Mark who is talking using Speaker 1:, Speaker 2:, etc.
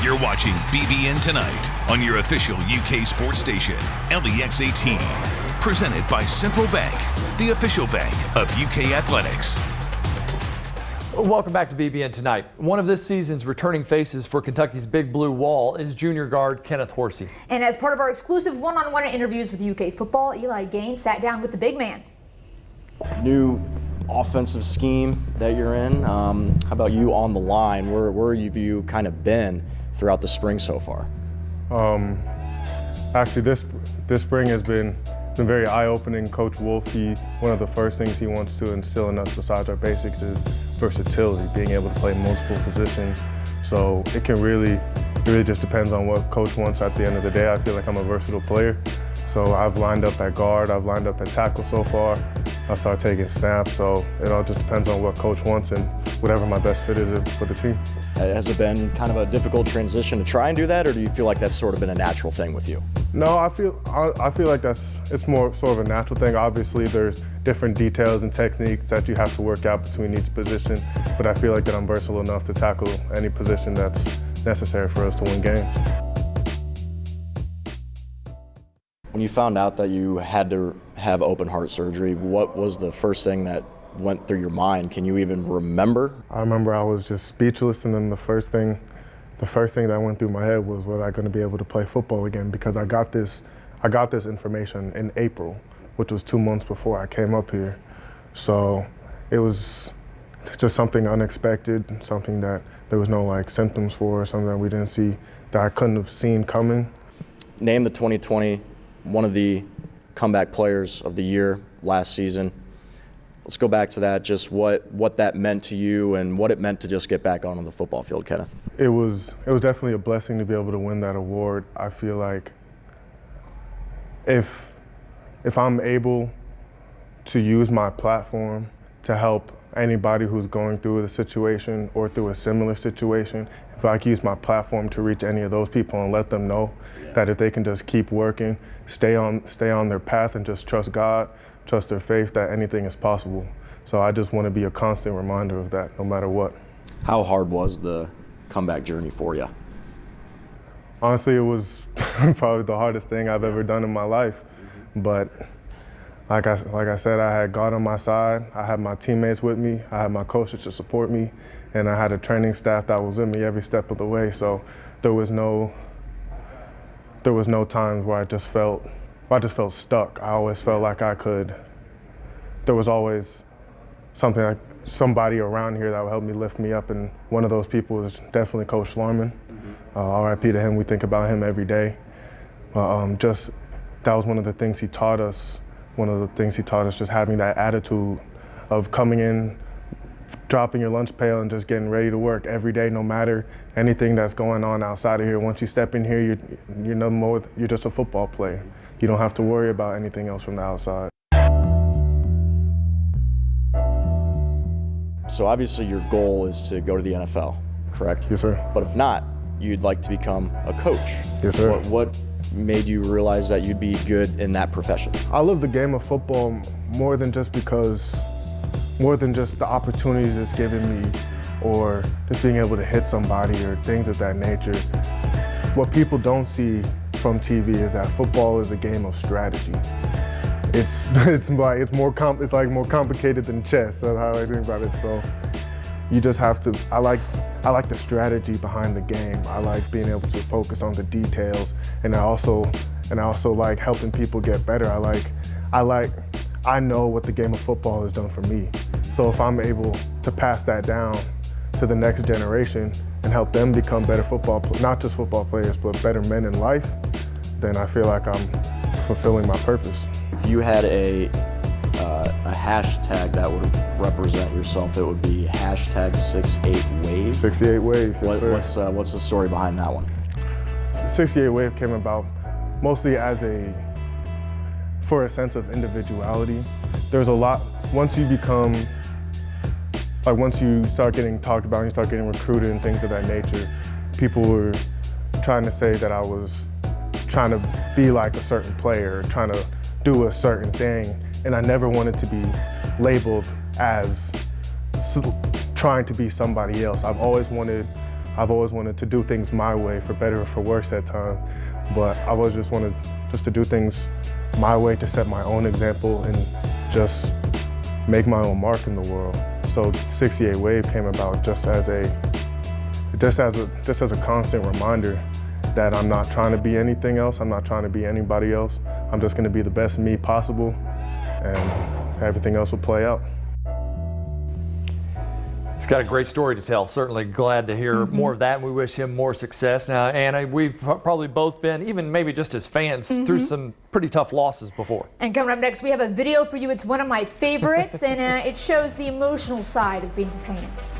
Speaker 1: You're watching BBN Tonight on your official UK sports station, LEX 18. Presented by Central Bank, the official bank of UK Athletics.
Speaker 2: Welcome back to BBN Tonight. One of this season's returning faces for Kentucky's Big Blue Wall is junior guard Kenneth Horsey.
Speaker 3: And as part of our exclusive one-on-one interviews with UK football, Eli Gaines sat down with the big man.
Speaker 4: New offensive scheme that you're in. How about you on the line? Where have you kind of been throughout the spring so far?
Speaker 5: Actually, this spring has been very eye-opening. Coach Wolf, one of the first things he wants to instill in us besides our basics is versatility, being able to play multiple positions. So it really just depends on what coach wants at the end of the day. I feel like I'm a versatile player. So I've lined up at guard, I've lined up at tackle so far. I start taking snaps, so it all just depends on what coach wants and whatever my best fit is for the team.
Speaker 4: Has it been kind of a difficult transition to try and do that, or do you feel like that's sort of been a natural thing with you?
Speaker 5: No, I feel like it's more sort of a natural thing. Obviously, there's different details and techniques that you have to work out between each position, but I feel like that I'm versatile enough to tackle any position that's necessary for us to win games.
Speaker 4: When you found out that you had to have open heart surgery, what was the first thing that went through your mind? Can you even remember?
Speaker 5: I remember I was just speechless, and then the first thing that went through my head was, was I going to be able to play football again? Because I got this information in April, which was 2 months before I came up here. So it was just something unexpected, something that there was no symptoms for, something that we didn't see, that I couldn't have seen coming.
Speaker 4: Name the 2020 one of the comeback players of the year last season. Let's go back to that, just what that meant to you and what it meant to just get back on the football field, Kenneth.
Speaker 5: It was definitely a blessing to be able to win that award. I feel like if I'm able to use my platform to help anybody who's going through the situation or through a similar situation, if I can use my platform to reach any of those people and let them know that if they can just keep working, stay on their path and just trust God, trust their faith, that anything is possible. So I just want to be a constant reminder of that, no matter what.
Speaker 4: How hard was the comeback journey for you?
Speaker 5: Honestly, it was probably the hardest thing I've ever done in my life. But like I said, I had God on my side. I had my teammates with me. I had my coaches to support me, and I had a training staff that was with me every step of the way. So there was no times where I just felt stuck. I always felt like there was always something, like somebody around here that would help me lift me up, and one of those people was definitely Coach Schlarman. RIP to him, we think about him every day. That was one of the things he taught us. Just having that attitude of coming in, dropping your lunch pail and just getting ready to work every day, no matter anything that's going on outside of here. Once you step in here, you're no more, you're just a football player. You don't have to worry about anything else from the outside.
Speaker 4: So obviously your goal is to go to the NFL, correct?
Speaker 5: Yes, sir.
Speaker 4: But if not, you'd like to become a coach.
Speaker 5: Yes, sir.
Speaker 4: What made you realize that you'd be good in that profession?
Speaker 5: I love the game of football more than just the opportunities it's given me, or just being able to hit somebody or things of that nature. What people don't see from TV is that football is a game of strategy. It's more complicated than chess. That's how I think about it. So you just have to. I like the strategy behind the game. I like being able to focus on the details, and I also like helping people get better. I know what the game of football has done for me. So if I'm able to pass that down to the next generation and help them become better not just football players, but better men in life, then I feel like I'm fulfilling my purpose.
Speaker 4: If you had a hashtag that would represent yourself, it would be hashtag 68wave.
Speaker 5: 68wave, yes, sir.
Speaker 4: What's the story behind that one?
Speaker 5: 68wave came about mostly for a sense of individuality. There's a lot, once you start getting talked about and you start getting recruited and things of that nature, people were trying to say that I was trying to be like a certain player, trying to do a certain thing, and I never wanted to be labeled as trying to be somebody else. I've always wanted I've always wanted to do things my way, for better or for worse at times. But I've always just wanted just to do things my way, to set my own example and just make my own mark in the world. So 68 Wave came about just as a constant reminder that I'm not trying to be anything else. I'm not trying to be anybody else. I'm just going to be the best me possible, and everything else will play out.
Speaker 2: He's got a great story to tell. Certainly glad to hear more of that, and we wish him more success. Now, Anna, we've probably both been, even maybe just as fans, through some pretty tough losses before.
Speaker 3: And coming up next, we have a video for you. It's one of my favorites, and it shows the emotional side of being a fan.